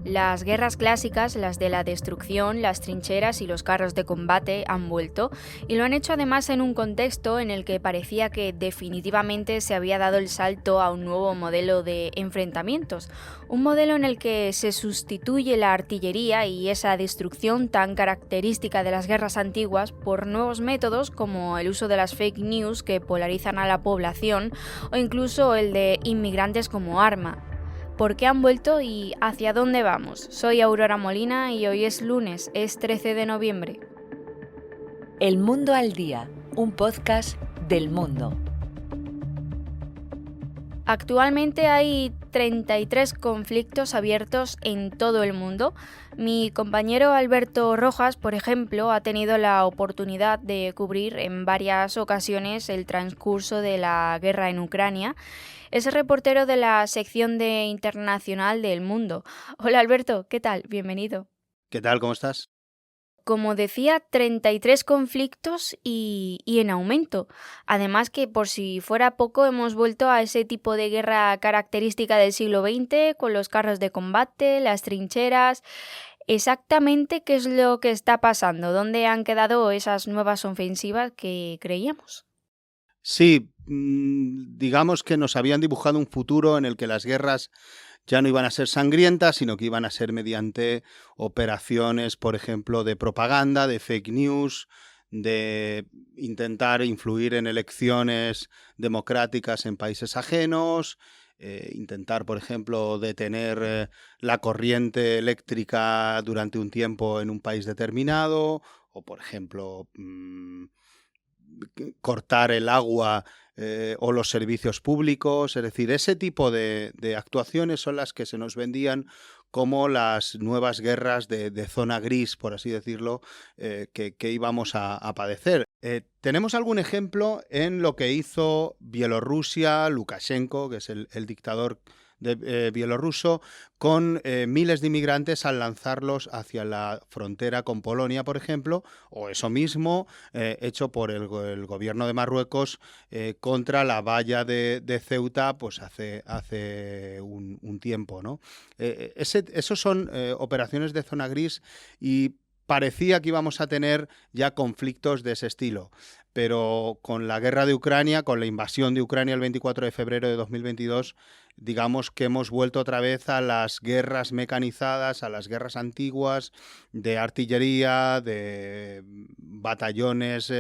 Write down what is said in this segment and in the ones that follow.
Las guerras clásicas, las de la destrucción, las trincheras y los carros de combate han vuelto, y lo han hecho además en un contexto en el que parecía que definitivamente se había dado el salto a un nuevo modelo de enfrentamientos, un modelo en el que se sustituye la artillería y esa destrucción tan característica de las guerras antiguas por nuevos métodos como el uso de las fake news que polarizan a la población o incluso el de inmigrantes como arma. ¿Por qué han vuelto y hacia dónde vamos? Soy Aurora Molina y hoy es lunes, es 13 de noviembre. El Mundo al Día, un podcast del mundo. Actualmente hay 33 conflictos abiertos en todo el mundo. Mi compañero Alberto Rojas, por ejemplo, ha tenido la oportunidad de cubrir en varias ocasiones el transcurso de la guerra en Ucrania. Es reportero de la sección de Internacional del Mundo. Hola Alberto, ¿qué tal? Bienvenido. ¿Qué tal? ¿Cómo estás? Como decía, 33 conflictos y en aumento. Además que, por si fuera poco, hemos vuelto a ese tipo de guerra característica del siglo XX, con los carros de combate, las trincheras. Exactamente qué es lo que está pasando, dónde han quedado esas nuevas ofensivas que creíamos. Sí, digamos que nos habían dibujado un futuro en el que las guerras ya no iban a ser sangrientas, sino que iban a ser mediante operaciones, por ejemplo, de propaganda, de fake news, de intentar influir en elecciones democráticas en países ajenos, intentar, por ejemplo, detener la corriente eléctrica durante un tiempo en un país determinado, o, por ejemplo, cortar el agua o los servicios públicos. Es decir, ese tipo de actuaciones son las que se nos vendían como las nuevas guerras de zona gris, por así decirlo, que íbamos a padecer. Tenemos algún ejemplo en lo que hizo Bielorrusia, Lukashenko, que es el dictador bielorruso, con miles de inmigrantes al lanzarlos hacia la frontera con Polonia, por ejemplo, o eso mismo hecho por el gobierno de Marruecos contra la valla de Ceuta pues hace un tiempo, ¿no? Esos son operaciones de zona gris y parecía que íbamos a tener ya conflictos de ese estilo, pero con la guerra de Ucrania, con la invasión de Ucrania el 24 de febrero de 2022, digamos que hemos vuelto otra vez a las guerras mecanizadas, a las guerras antiguas de artillería, de batallones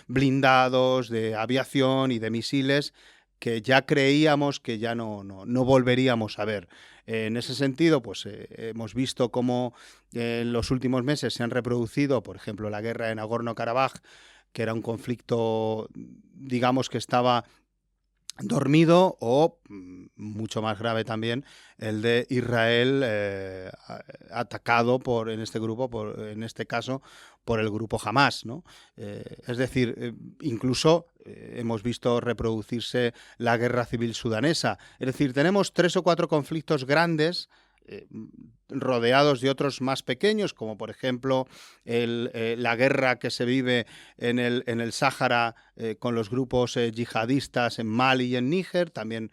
blindados, de aviación y de misiles, que ya creíamos que ya no volveríamos a ver. En ese sentido, pues hemos visto cómo en los últimos meses se han reproducido, por ejemplo, la guerra en Nagorno-Karabaj, que era un conflicto, digamos, que estaba dormido, o mucho más grave también el de Israel atacado en este caso por el grupo Hamás, ¿no? Es decir, incluso hemos visto reproducirse la guerra civil sudanesa. Es decir, tenemos 3 o 4 conflictos grandes rodeados de otros más pequeños, como por ejemplo la guerra que se vive en el Sáhara con los grupos yihadistas en Mali y en Níger, también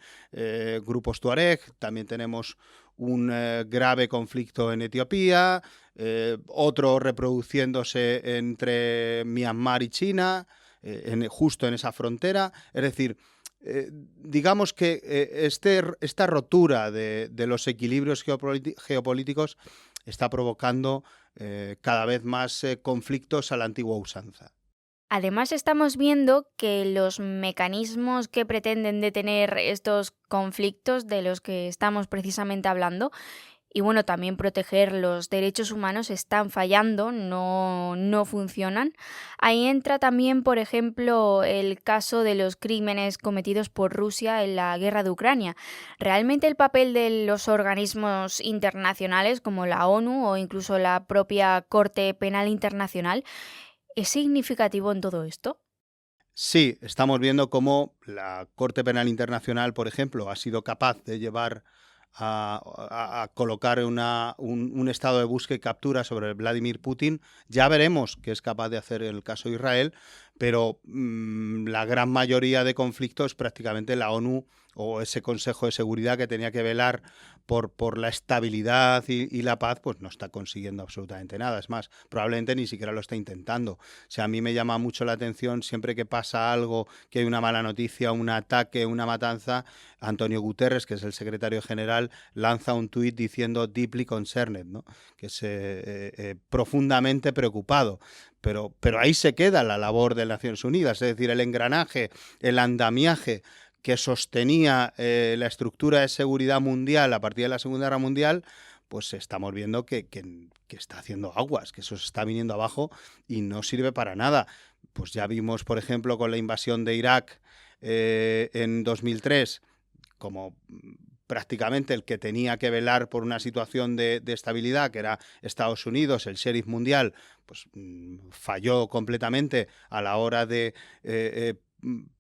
grupos Tuareg, también tenemos un grave conflicto en Etiopía, otro reproduciéndose entre Myanmar y China, justo en esa frontera. Es decir, digamos que esta rotura de los equilibrios geopolíticos está provocando cada vez más conflictos a la antigua usanza. Además, estamos viendo que los mecanismos que pretenden detener estos conflictos de los que estamos precisamente hablando, y bueno, también proteger los derechos humanos, están fallando, no funcionan. Ahí entra también, por ejemplo, el caso de los crímenes cometidos por Rusia en la guerra de Ucrania. ¿Realmente el papel de los organismos internacionales como la ONU o incluso la propia Corte Penal Internacional es significativo en todo esto? Sí, estamos viendo cómo la Corte Penal Internacional, por ejemplo, ha sido capaz de llevar a colocar un estado de búsqueda y captura sobre Vladimir Putin. Ya veremos qué es capaz de hacer el caso de Israel, pero la gran mayoría de conflictos prácticamente la ONU o ese Consejo de Seguridad que tenía que velar por la estabilidad y la paz, pues no está consiguiendo absolutamente nada. Es más, probablemente ni siquiera lo está intentando. O sea, a mí me llama mucho la atención siempre que pasa algo, que hay una mala noticia, un ataque, una matanza, Antonio Guterres, que es el secretario general, lanza un tuit diciendo deeply concerned, ¿no? Que es profundamente preocupado. Pero ahí se queda la labor de Naciones Unidas, es decir, el engranaje, el andamiaje que sostenía la estructura de seguridad mundial a partir de la Segunda Guerra Mundial, pues estamos viendo que está haciendo aguas, que eso se está viniendo abajo y no sirve para nada. Pues ya vimos, por ejemplo, con la invasión de Irak en 2003, como prácticamente el que tenía que velar por una situación de estabilidad, que era Estados Unidos, el sheriff mundial, pues falló completamente a la hora de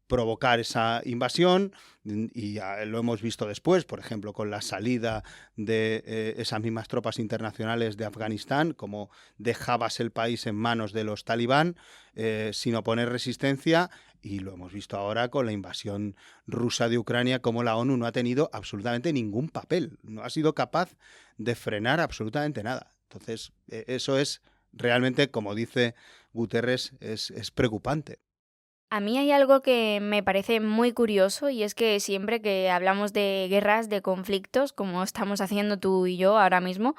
provocar esa invasión, y ya lo hemos visto después, por ejemplo, con la salida de esas mismas tropas internacionales de Afganistán, como dejabas el país en manos de los talibán sin oponer resistencia, y lo hemos visto ahora con la invasión rusa de Ucrania, como la ONU no ha tenido absolutamente ningún papel, no ha sido capaz de frenar absolutamente nada. Entonces, eso es realmente, como dice Guterres, es preocupante. A mí hay algo que me parece muy curioso y es que siempre que hablamos de guerras, de conflictos, como estamos haciendo tú y yo ahora mismo,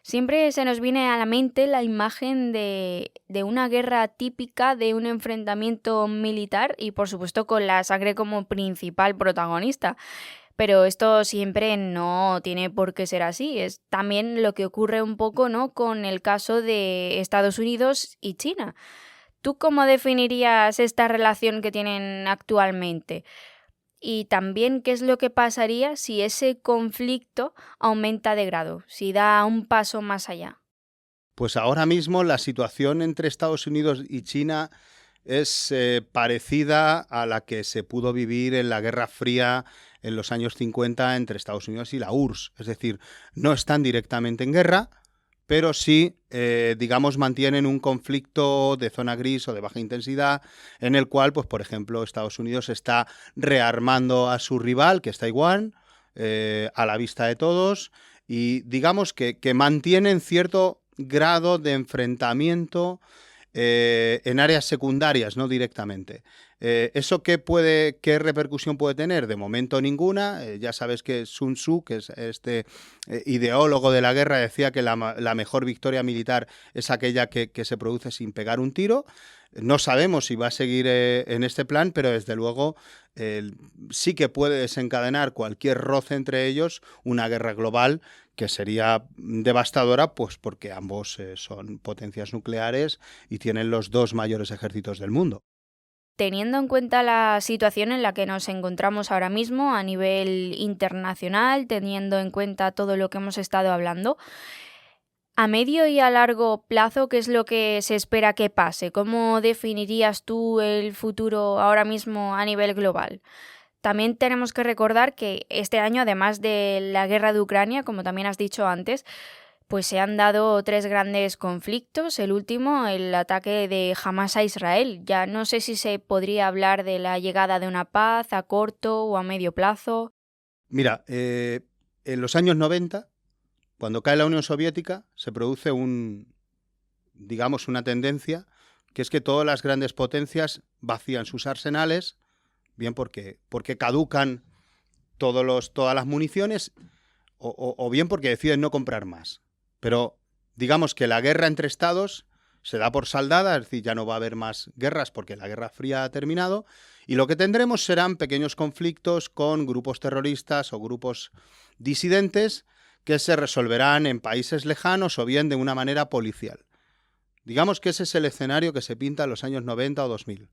siempre se nos viene a la mente la imagen de una guerra típica, de un enfrentamiento militar y por supuesto con la sangre como principal protagonista. Pero esto siempre no tiene por qué ser así. Es también lo que ocurre un poco, ¿no?, con el caso de Estados Unidos y China. ¿Tú cómo definirías esta relación que tienen actualmente? Y también, ¿qué es lo que pasaría si ese conflicto aumenta de grado, si da un paso más allá? Pues ahora mismo la situación entre Estados Unidos y China es parecida a la que se pudo vivir en la Guerra Fría en los años 50 entre Estados Unidos y la URSS. Es decir, no están directamente en guerra, pero sí, digamos, mantienen un conflicto de zona gris o de baja intensidad, en el cual, pues, por ejemplo, Estados Unidos está rearmando a su rival, que es Taiwán, a la vista de todos, y digamos que mantienen cierto grado de enfrentamiento en áreas secundarias, no directamente. ¿Eso qué repercusión puede tener? De momento ninguna. Ya sabes que Sun Tzu, que es este ideólogo de la guerra, decía que la mejor victoria militar es aquella que se produce sin pegar un tiro. No sabemos si va a seguir en este plan, pero desde luego sí que puede desencadenar cualquier roce entre ellos una guerra global que sería devastadora, pues porque ambos son potencias nucleares y tienen los dos mayores ejércitos del mundo. Teniendo en cuenta la situación en la que nos encontramos ahora mismo a nivel internacional, teniendo en cuenta todo lo que hemos estado hablando, a medio y a largo plazo, ¿qué es lo que se espera que pase? ¿Cómo definirías tú el futuro ahora mismo a nivel global? También tenemos que recordar que este año, además de la guerra de Ucrania, como también has dicho antes, pues se han dado 3 grandes conflictos. El último, el ataque de Hamás a Israel. Ya no sé si se podría hablar de la llegada de una paz a corto o a medio plazo. Mira, en los años 90, cuando cae la Unión Soviética, se produce digamos, una tendencia, que es que todas las grandes potencias vacían sus arsenales, bien porque caducan todas las municiones, o bien porque deciden no comprar más. Pero digamos que la guerra entre estados se da por saldada, es decir, ya no va a haber más guerras porque la Guerra Fría ha terminado, y lo que tendremos serán pequeños conflictos con grupos terroristas o grupos disidentes que se resolverán en países lejanos o bien de una manera policial. Digamos que ese es el escenario que se pinta en los años 90 o 2000.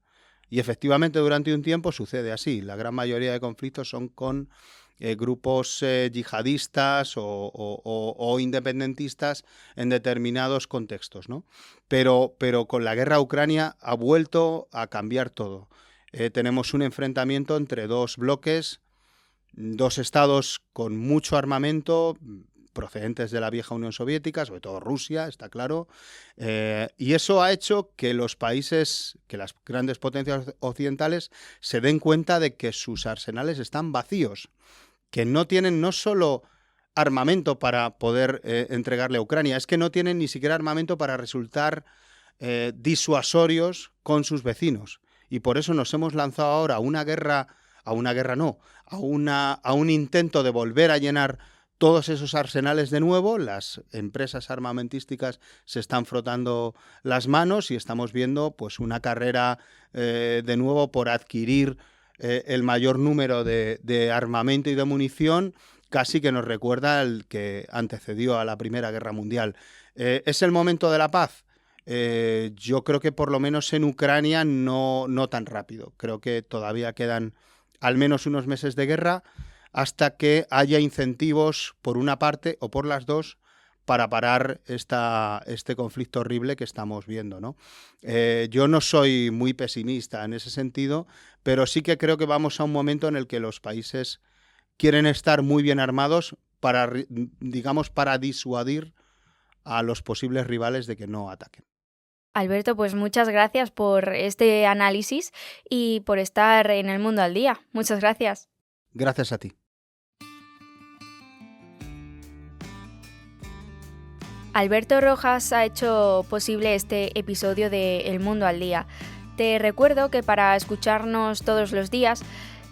Y efectivamente durante un tiempo sucede así. La gran mayoría de conflictos son con grupos yihadistas o independentistas en determinados contextos, ¿no? Pero con la guerra a Ucrania ha vuelto a cambiar todo. Tenemos un enfrentamiento entre dos bloques, dos estados con mucho armamento, procedentes de la vieja Unión Soviética, sobre todo Rusia, está claro, y eso ha hecho que los países, que las grandes potencias occidentales se den cuenta de que sus arsenales están vacíos, que no tienen no solo armamento para poder entregarle a Ucrania, es que no tienen ni siquiera armamento para resultar disuasorios con sus vecinos. Y por eso nos hemos lanzado ahora a un intento de volver a llenar todos esos arsenales de nuevo. Las empresas armamentísticas se están frotando las manos y estamos viendo pues una carrera de nuevo por adquirir el mayor número de armamento y de munición, casi que nos recuerda al que antecedió a la Primera Guerra Mundial. ¿Es el momento de la paz? Yo creo que por lo menos en Ucrania no tan rápido. Creo que todavía quedan al menos unos meses de guerra hasta que haya incentivos por una parte o por las dos para parar este conflicto horrible que estamos viendo, ¿no? Yo no soy muy pesimista en ese sentido, pero sí que creo que vamos a un momento en el que los países quieren estar muy bien armados para disuadir a los posibles rivales de que no ataquen. Alberto, pues muchas gracias por este análisis y por estar en El Mundo al Día. Muchas gracias. Gracias a ti. Alberto Rojas ha hecho posible este episodio de El Mundo al Día. Te recuerdo que para escucharnos todos los días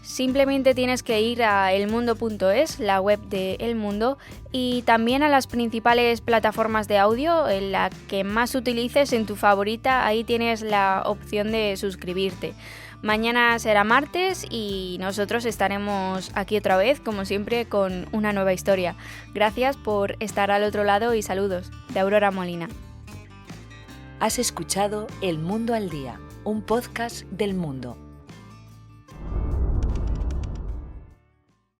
simplemente tienes que ir a elmundo.es, la web de El Mundo, y también a las principales plataformas de audio, en la que más utilices, en tu favorita, ahí tienes la opción de suscribirte. Mañana será martes y nosotros estaremos aquí otra vez, como siempre, con una nueva historia. Gracias por estar al otro lado y saludos, de Aurora Molina. Has escuchado El Mundo al Día, un podcast del Mundo.